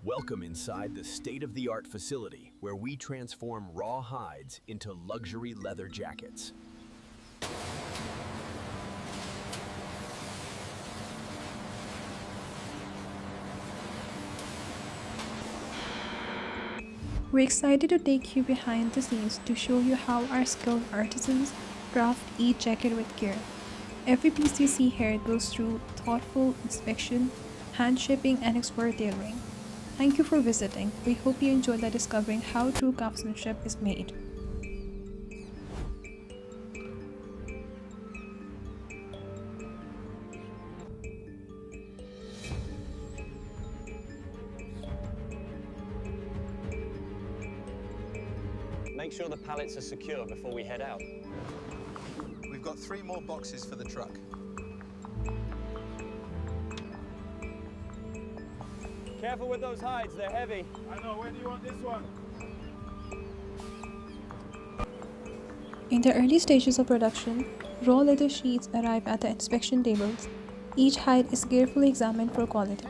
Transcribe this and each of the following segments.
Welcome inside the state-of-the-art facility where we transform raw hides into luxury leather jackets. We're excited to take you behind the scenes to show you how our skilled artisans craft each jacket with care. Every piece you see here goes through thoughtful inspection, hand shaping, and expert tailoring. Thank you for visiting. We hope you enjoyed the discovering how true craftsmanship is made. Make sure the pallets are secure before we head out. We've got 3 more boxes for the truck. Careful with those hides, they're heavy. I know, where do you want this one? In the early stages of production, raw leather sheets arrive at the inspection tables. Each hide is carefully examined for quality.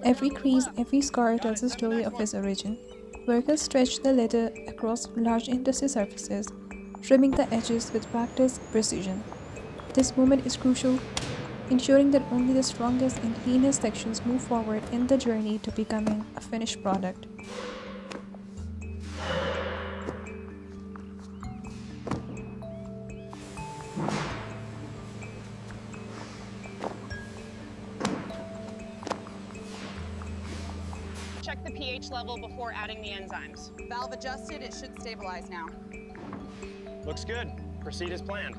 Every crease, every scar tells the story of its origin. Workers stretch the leather across large industry surfaces, trimming the edges with practiced precision. This moment is crucial, ensuring that only the strongest and cleanest sections move forward in the journey to becoming a finished product. Check the pH level before adding the enzymes. Valve adjusted, it should stabilize now. Looks good. Proceed as planned.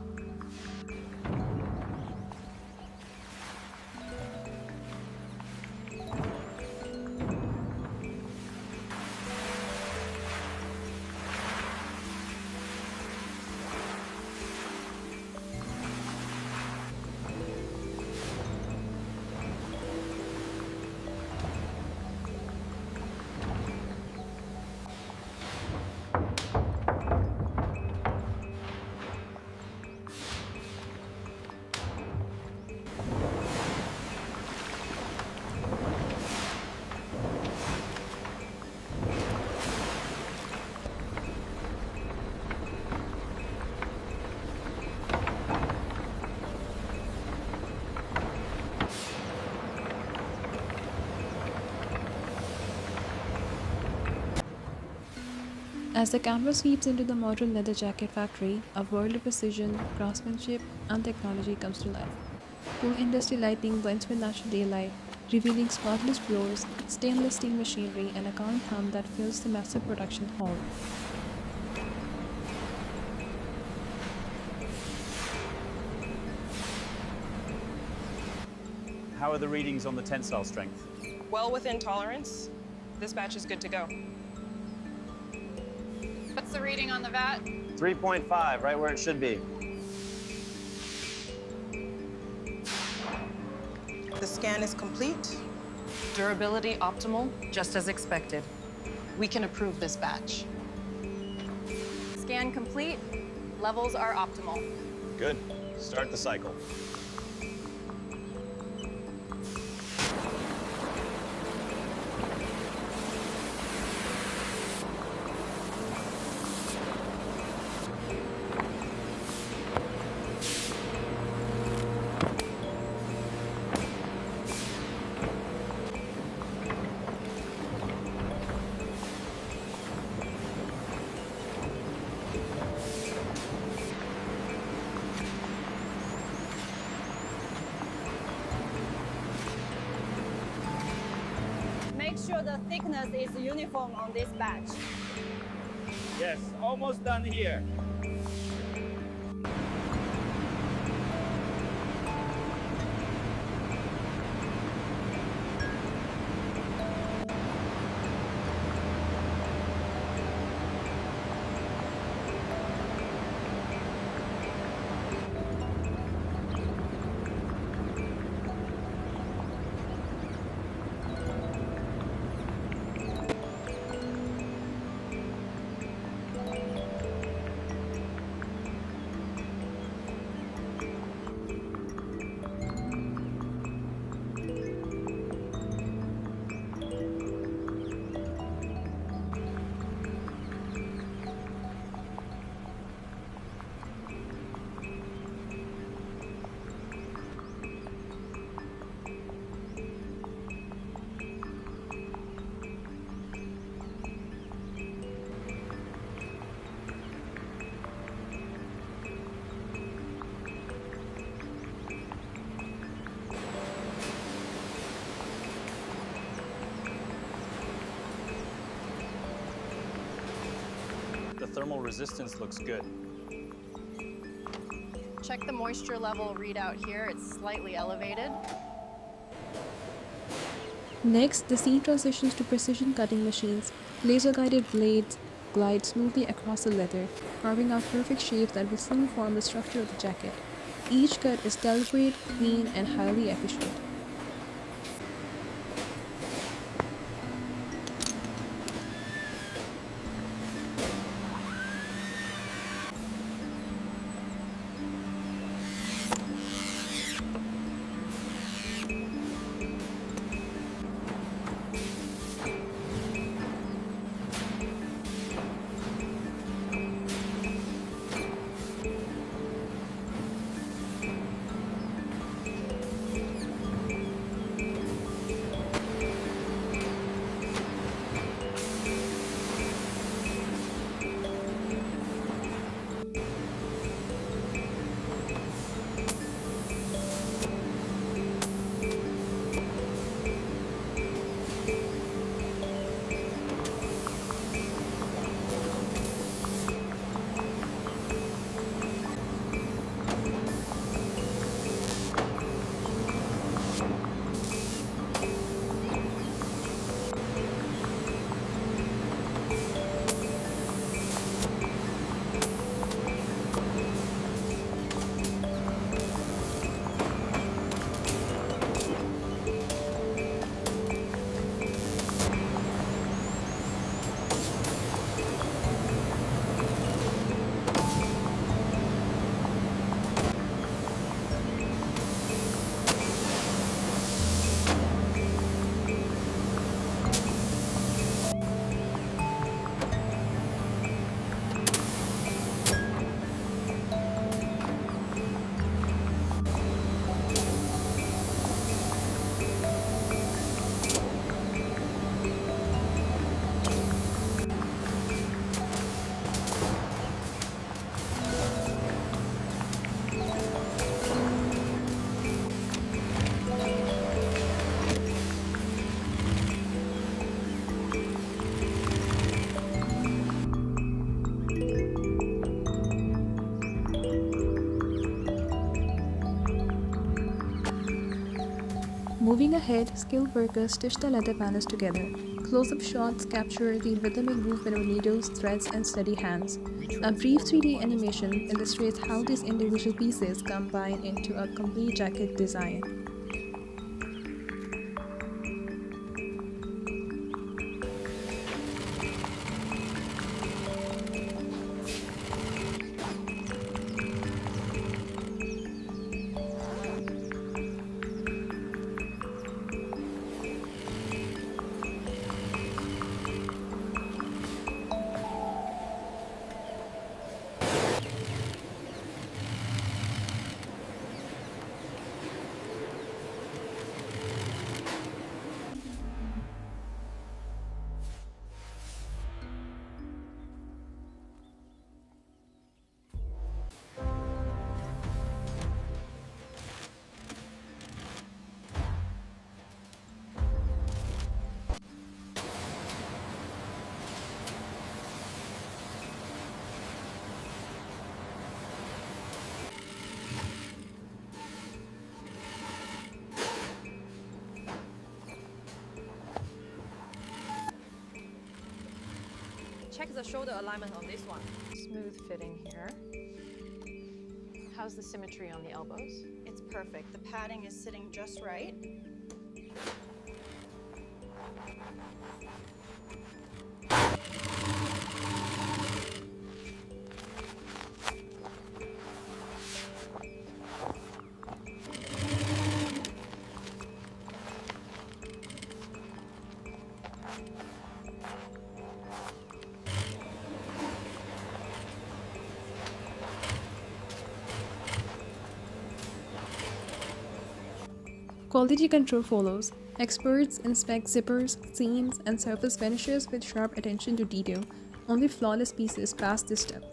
As the camera sweeps into the modern leather jacket factory, a world of precision, craftsmanship, and technology comes to life. Cool industry lighting blends with natural daylight, revealing spotless floors, stainless steel machinery, and a calm hum that fills the massive production hall. How are the readings on the tensile strength? Well within tolerance. This batch is good to go. What's the reading on the vat? 3.5, right where it should be. The scan is complete. Durability optimal, just as expected. We can approve this batch. Scan complete. Levels are optimal. Good. Start the cycle. Make sure the thickness is uniform on this batch. Yes, almost done here. thermal resistance looks good. Check the moisture level readout here. It's slightly elevated. Next, the scene transitions to precision cutting machines. Laser-guided blades glide smoothly across the leather, carving out perfect shapes that will soon form the structure of the jacket. Each cut is deliberate, clean, and highly efficient. Moving ahead, skilled workers stitch the leather panels together. Close-up shots capture the rhythmic movement of needles, threads, and steady hands. A brief 3D animation illustrates how these individual pieces combine into a complete jacket design. Check the shoulder alignment on this one. Smooth fitting here. How's the symmetry on the elbows? It's perfect. The padding is sitting just right. Quality control follows. Experts inspect zippers, seams, and surface finishes with sharp attention to detail. Only flawless pieces pass this step.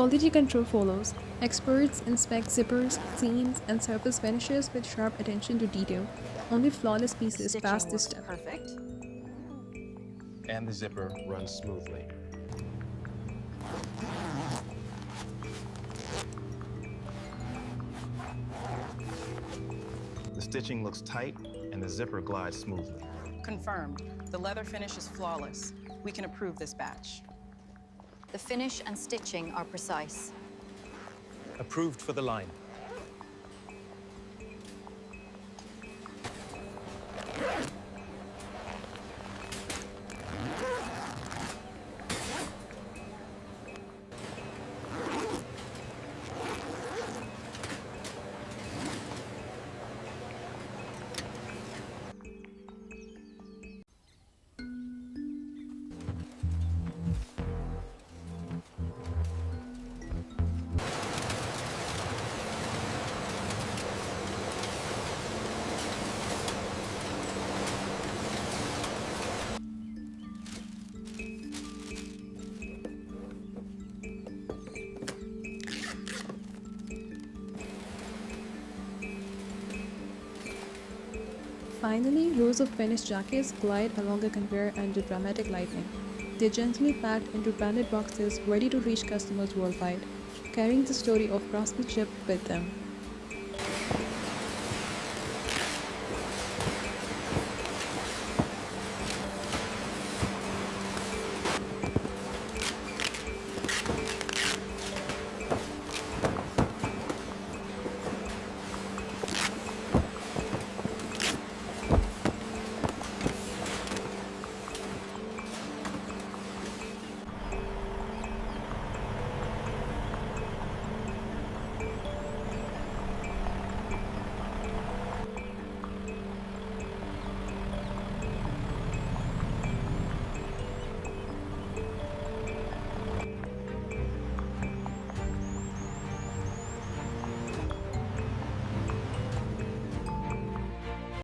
Quality control follows. Experts inspect zippers, seams, and surface finishes with sharp attention to detail. Only flawless pieces pass this step. Perfect. And the zipper runs smoothly. The stitching looks tight and the zipper glides smoothly. Confirmed. The leather finish is flawless. We can approve this batch. The finish and stitching are precise. Approved for the line. Finally, rows of finished jackets glide along a conveyor under dramatic lighting. They're gently packed into branded boxes ready to reach customers worldwide, carrying the story of craftsmanship with them.